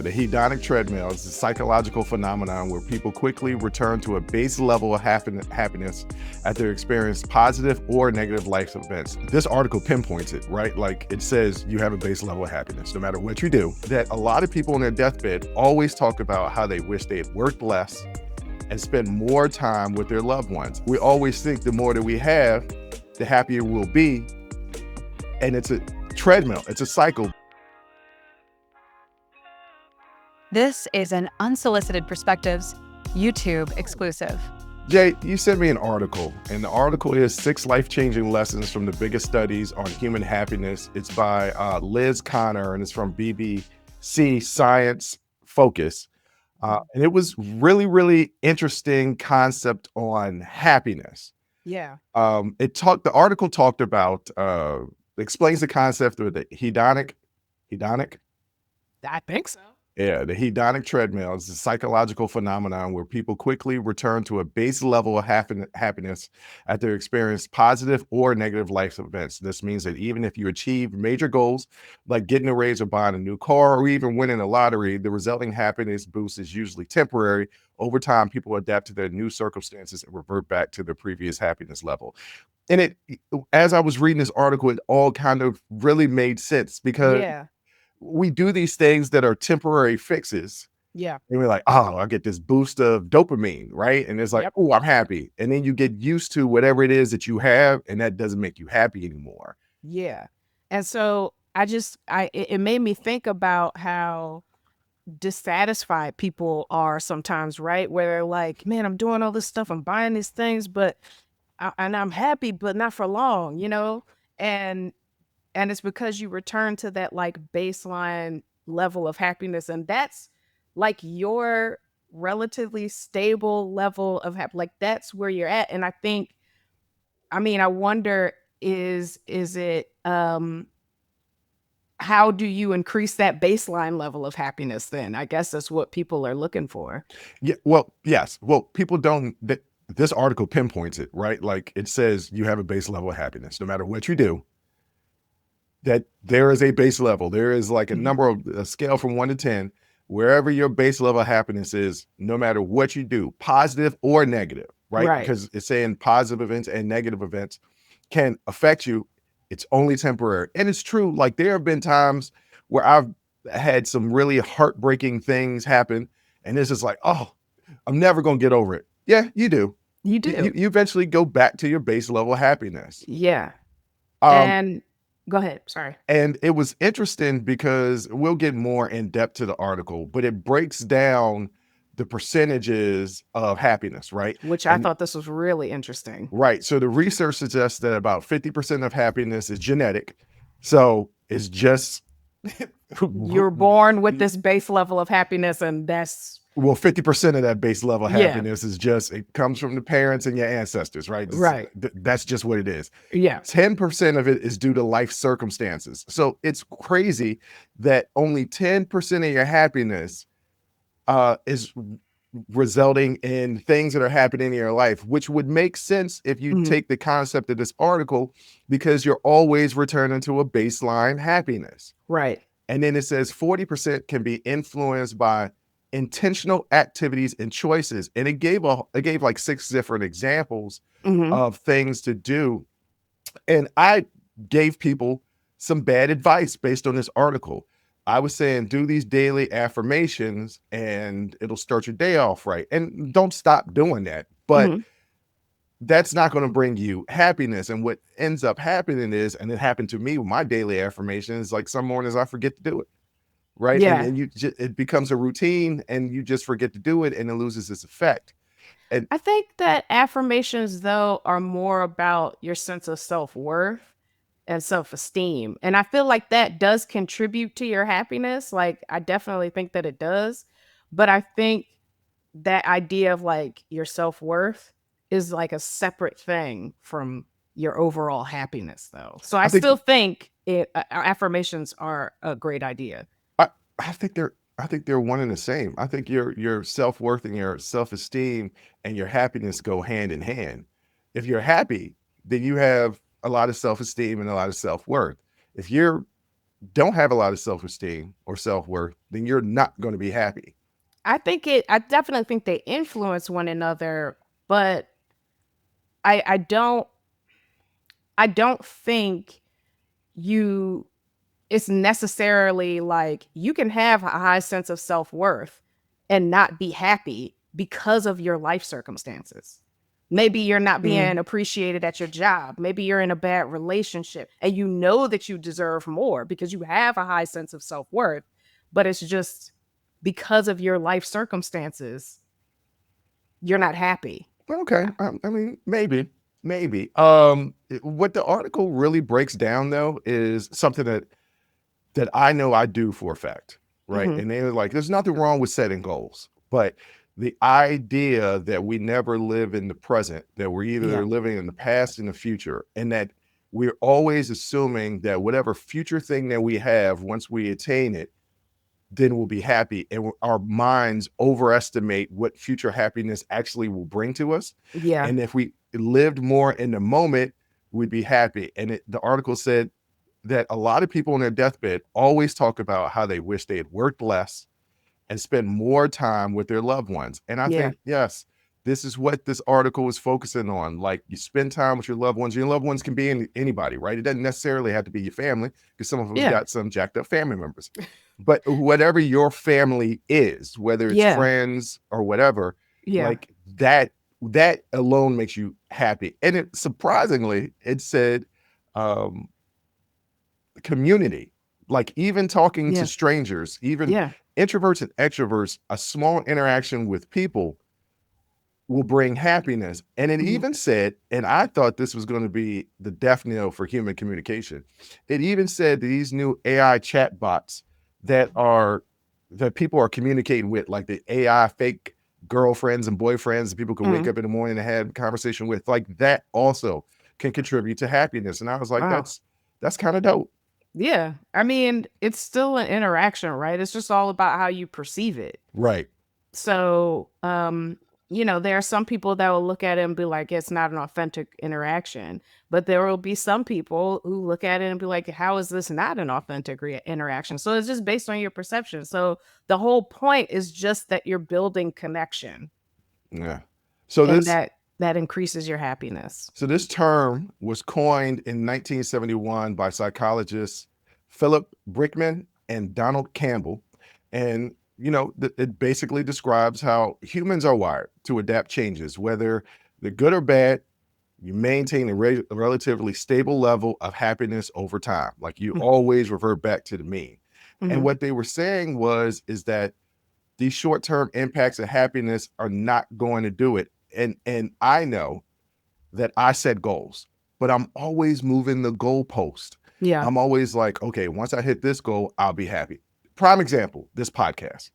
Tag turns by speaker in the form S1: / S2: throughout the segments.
S1: The hedonic treadmill is a psychological phenomenon where people quickly return to a base level of happiness after experiencing positive or negative life events. This article pinpoints it, right? Like it says you have a base level of happiness no matter what you do. That a lot of people on their deathbed always talk about how they wish they had worked less and spent more time with their loved ones. We always think the more that we have, the happier we'll be. And it's a treadmill, it's a cycle.
S2: This is an Unsolicited Perspectives YouTube exclusive.
S1: Jay, you sent me an article, and the article is 6 life-changing lessons from the biggest studies on human happiness. It's by Liz Connor, and it's from BBC Science Focus. And it was really interesting concept on happiness.
S2: Yeah.
S1: The article talked about, explains the concept of the hedonic.
S2: I think so.
S1: Yeah, the hedonic treadmill is a psychological phenomenon where people quickly return to a base level of happiness after experiencing positive or negative life events. This means that even if you achieve major goals like getting a raise or buying a new car or even winning a lottery, the resulting happiness boost is usually temporary. Over time, people adapt to their new circumstances and revert back to their previous happiness level. And as I was reading this article, it all kind of really made sense because we do these things that are temporary fixes.
S2: Yeah.
S1: And we're like, oh, I get this boost of dopamine, right? And it's like,
S2: Yep.
S1: oh, I'm happy. And then you get used to whatever it is that you have, and that doesn't make you happy anymore.
S3: Yeah. And so it made me think about how dissatisfied people are sometimes, right? Where they're like, man, I'm doing all this stuff, I'm buying these things, and I'm happy, but not for long, you know? And it's because you return to that like baseline level of happiness. And that's like your relatively stable level of like that's where you're at. And I wonder, is it how do you increase that baseline level of happiness then? I guess that's what people are looking for.
S1: Yeah, well, yes. Well, people don't, this article pinpoints it, right? Like it says you have a base level of happiness no matter what you do. That there is a base level. There is like a scale from 1 to 10, wherever your base level of happiness is, no matter what you do, positive or negative, right? Because it's saying positive events and negative events can affect you. It's only temporary. And it's true. Like there have been times where I've had some really heartbreaking things happen. And it's just like, oh, I'm never going to get over it. Yeah, you do.
S3: You do.
S1: You eventually go back to your base level of happiness.
S3: Yeah. And go ahead. Sorry.
S1: And it was interesting because we'll get more in depth to the article, but it breaks down the percentages of happiness, right?
S3: Which I thought this was really interesting.
S1: Right. So the research suggests that about 50% of happiness is genetic. So it's just
S3: you're born with this base level of happiness, and that's
S1: 50% of that base level of happiness is just, it comes from the parents and your ancestors, right? That's just what it is.
S3: Yeah.
S1: 10% of it is due to life circumstances. So it's crazy that only 10% of your happiness is resulting in things that are happening in your life, which would make sense if you take the concept of this article, because you're always returning to a baseline happiness.
S3: Right.
S1: And then it says 40% can be influenced by intentional activities and choices. And it gave like 6 different examples of things to do. And I gave people some bad advice based on this article. I was saying, do these daily affirmations and it'll start your day off right. And don't stop doing that. But that's not going to bring you happiness. And what ends up happening is, and it happened to me with my daily affirmations, like some mornings I forget to do it. Right.
S3: Yeah.
S1: And it becomes a routine and you just forget to do it and it loses its effect. And
S3: I think that affirmations, though, are more about your sense of self-worth and self-esteem. And I feel like that does contribute to your happiness. Like, I definitely think that it does. But I think that idea of like your self-worth is like a separate thing from your overall happiness, though. So I still think affirmations are a great idea.
S1: I think they're one and the same. I think your self-worth and your self-esteem and your happiness go hand in hand. If you're happy, then you have a lot of self-esteem and a lot of self-worth. If you're don't have a lot of self-esteem or self-worth, then you're not going to be happy.
S3: I definitely think they influence one another, but I don't think you it's necessarily like you can have a high sense of self-worth and not be happy because of your life circumstances. Maybe you're not being appreciated at your job. Maybe you're in a bad relationship and you know that you deserve more because you have a high sense of self-worth, but it's just because of your life circumstances, you're not happy.
S1: Okay. I mean, maybe. What the article really breaks down though is something that I know I do for a fact, right? And they're like, there's nothing wrong with setting goals, but the idea that we never live in the present, that we're either living in the past and the future, and that we're always assuming that whatever future thing that we have, once we attain it, then we'll be happy. And our minds overestimate what future happiness actually will bring to us.
S3: Yeah.
S1: And if we lived more in the moment, we'd be happy. And the article said that a lot of people on their deathbed always talk about how they wish they had worked less and spent more time with their loved ones. And I think, yes, this is what this article is focusing on. Like, you spend time with your loved ones. Your loved ones can be anybody, right? It doesn't necessarily have to be your family, because some of us got some jacked up family members. But whatever your family is, whether it's friends or whatever, like that alone makes you happy. And it surprisingly, it said community, like even talking to strangers, even introverts and extroverts, a small interaction with people will bring happiness. And it even said, and I thought this was going to be the death knell for human communication, it even said these new AI chat bots that people are communicating with, like the AI fake girlfriends and boyfriends that people can wake up in the morning and have a conversation with, like that also can contribute to happiness. And I was like, that's kind of dope.
S3: Yeah. I mean, it's still an interaction, right? It's just all about how you perceive it.
S1: Right.
S3: So, there are some people that will look at it and be like, it's not an authentic interaction. But there will be some people who look at it and be like, how is this not an authentic interaction? So it's just based on your perception. So the whole point is just that you're building connection.
S1: Yeah. So
S3: that increases your happiness.
S1: So this term was coined in 1971 by psychologists Philip Brickman and Donald Campbell. And, it basically describes how humans are wired to adapt changes, whether they're good or bad. You maintain a relatively stable level of happiness over time. Like, you always revert back to the mean. And what they were saying is that these short-term impacts of happiness are not going to do it. And I know that I set goals, but I'm always moving the goalpost.
S3: Yeah.
S1: I'm always like, okay, once I hit this goal, I'll be happy. Prime example, this podcast.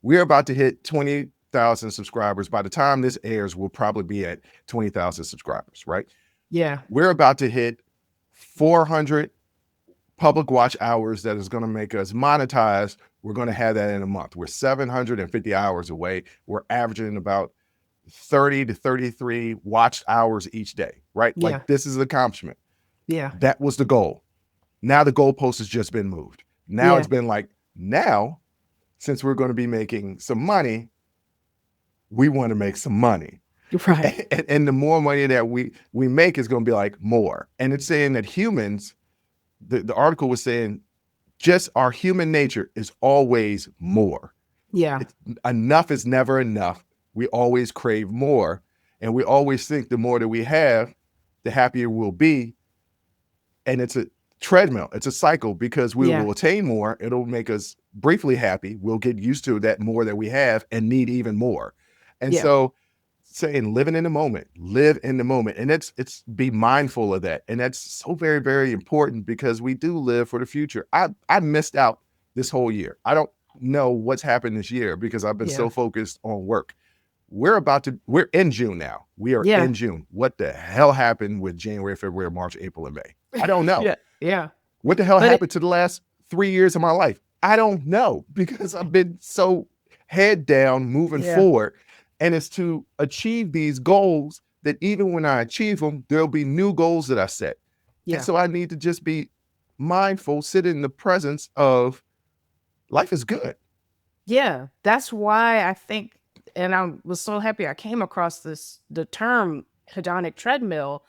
S1: We're about to hit 20,000 subscribers. By the time this airs, we'll probably be at 20,000 subscribers, right?
S3: Yeah.
S1: We're about to hit 400 public watch hours that is going to make us monetize. We're going to have that in a month. We're 750 hours away. We're averaging about 30 to 33 watched hours each day, right?
S3: Yeah.
S1: Like, this is an accomplishment.
S3: Yeah.
S1: That was the goal. Now the goalpost has just been moved. Now it's been like, now, since we're going to be making some money, we want to make some money.
S3: Right.
S1: And the more money that we make is going to be like more. And it's saying that humans, the article was saying, just our human nature is always more.
S3: Yeah.
S1: Enough is never enough. We always crave more. And we always think the more that we have, the happier we'll be. And it's a treadmill. It's a cycle, because we will attain more. It'll make us briefly happy. We'll get used to that more that we have and need even more. And so saying live in the moment. And it's be mindful of that. And that's so very, very important, because we do live for the future. I missed out this whole year. I don't know what's happened this year because I've been so focused on work. We're in June now. We are in June. What the hell happened with January, February, March, April, and May? I don't know.
S3: Yeah.
S1: What the hell happened to the last 3 years of my life? I don't know, because I've been so head down moving forward. And it's to achieve these goals that even when I achieve them, there'll be new goals that I set. And so I need to just be mindful, sit in the presence of life is good.
S3: Yeah, that's why I think, and I was so happy I came across the term hedonic treadmill,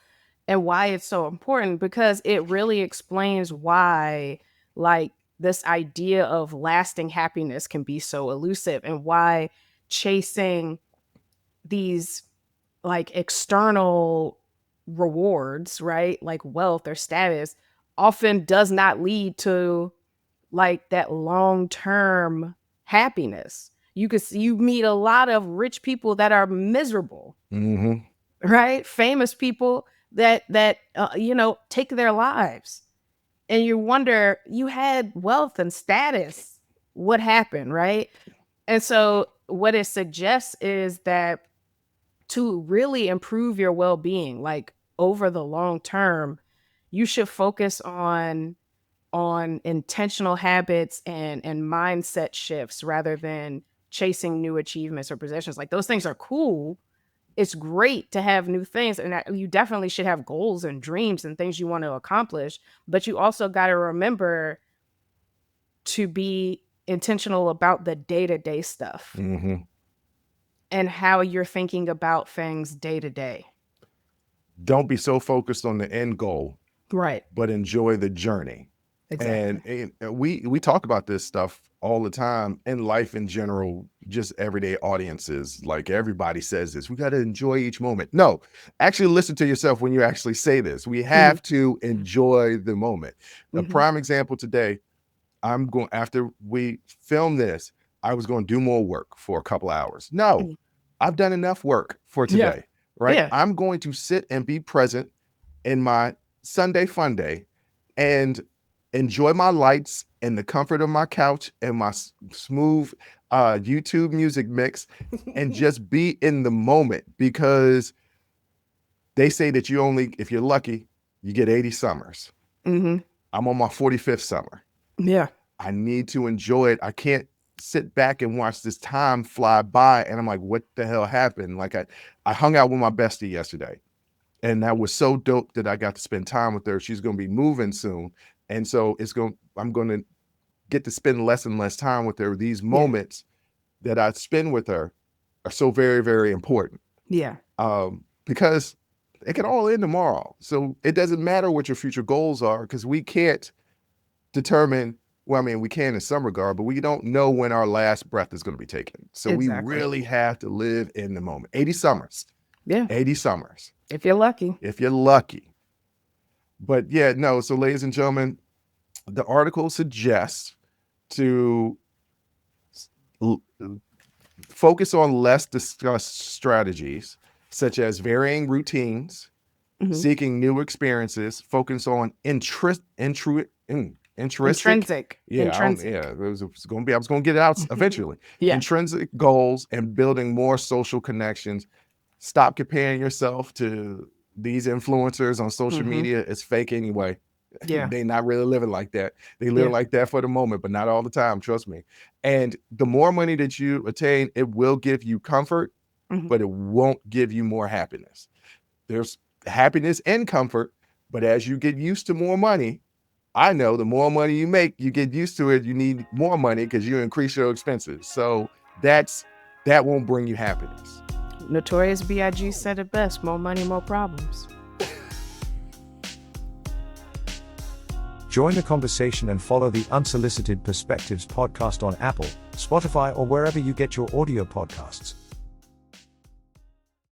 S3: and why it's so important, because it really explains why, like, this idea of lasting happiness can be so elusive, and why chasing these like external rewards, right? Like wealth or status, often does not lead to like that long-term happiness. You could see, you meet a lot of rich people that are miserable,
S1: Mm-hmm.
S3: right? Famous people that you know, take their lives. And you wonder, you had wealth and status, what happened, right? And so what it suggests is that to really improve your well-being, like over the long term, you should focus on intentional habits and mindset shifts rather than chasing new achievements or possessions. Like, those things are cool. It's great to have new things, and you definitely should have goals and dreams and things you want to accomplish, but you also got to remember to be intentional about the day-to-day stuff
S1: Mm-hmm.
S3: and how you're thinking about things day to day.
S1: Don't be so focused on the end goal,
S3: Right.
S1: but enjoy the journey.
S3: Exactly.
S1: And we talk about this stuff all the time in life in general, just everyday audiences. Like, everybody says this, we got to enjoy each moment. No, actually listen to yourself when you actually say this. We have to enjoy the moment. A prime example today, I'm going, after we film this, I was going to do more work for a couple hours. No, I've done enough work for today, right?
S3: Yeah.
S1: I'm going to sit and be present in my Sunday fun day and enjoy my lights and the comfort of my couch and my smooth YouTube music mix and just be in the moment, because they say that you only, if you're lucky, you get 80 summers. I'm on my 45th summer.
S3: Yeah.
S1: I need to enjoy it. I can't sit back and watch this time fly by and I'm like, what the hell happened? Like, I hung out with my bestie yesterday, and that was so dope that I got to spend time with her. She's going to be moving soon. And so I'm going to get to spend less and less time with her. These moments that I spend with her are so very, very important.
S3: Yeah.
S1: Because it can all end tomorrow. So it doesn't matter what your future goals are, because we can't determine, well, I mean, we can in some regard, but we don't know when our last breath is going to be taken. So
S3: Exactly.
S1: we really have to live in the moment. 80 summers.
S3: Yeah.
S1: 80 summers.
S3: If you're lucky.
S1: If you're lucky. But yeah, no. So ladies and gentlemen, the article suggests to focus on less discussed strategies, such as varying routines, seeking new experiences, focus on intrinsic. Yeah, I was going to get it out eventually. Intrinsic goals and building more social connections. Stop comparing yourself to these influencers on social media. It's fake anyway.
S3: Yeah.
S1: They're not really living like that. They live like that for the moment, but not all the time, trust me. And the more money that you attain, it will give you comfort, but it won't give you more happiness. There's happiness and comfort, but as you get used to more money, I know the more money you make, you get used to it, you need more money because you increase your expenses. So that won't bring you happiness.
S3: Notorious B.I.G. said it best: more money, more problems.
S4: Join the conversation and follow the Unsolicited Perspectives podcast on Apple, Spotify, or wherever you get your audio podcasts.